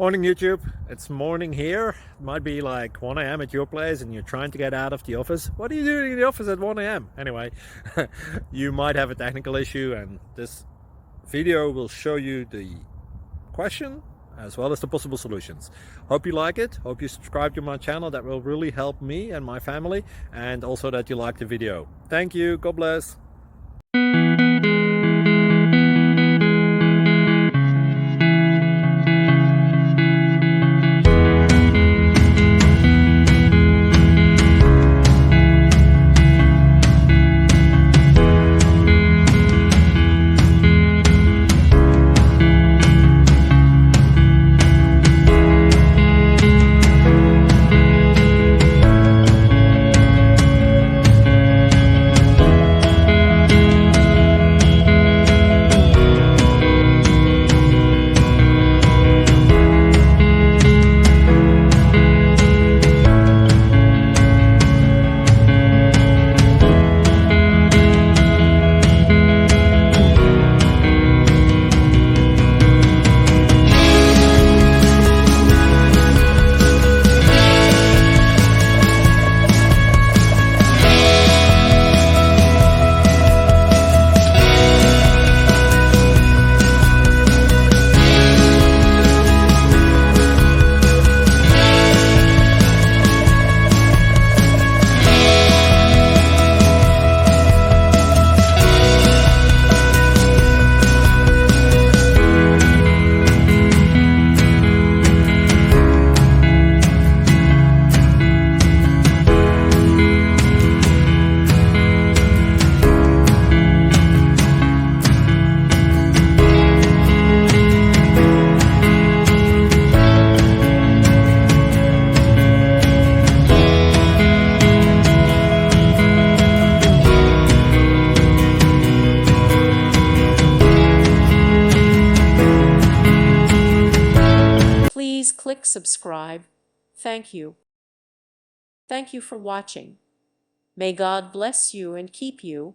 Morning YouTube, it's morning here. It might be like 1 a.m. at your place and you're trying to get out of the office. What are you doing in the office at 1 a.m.? Anyway, you might have a technical issue and this video will show you the question as well as the possible solutions. Hope you like it, hope you subscribe to my channel. That will really help me and my family, and also that you like the video. Thank you, God bless. Please click subscribe. Thank you. Thank you for watching. May God bless you and keep you.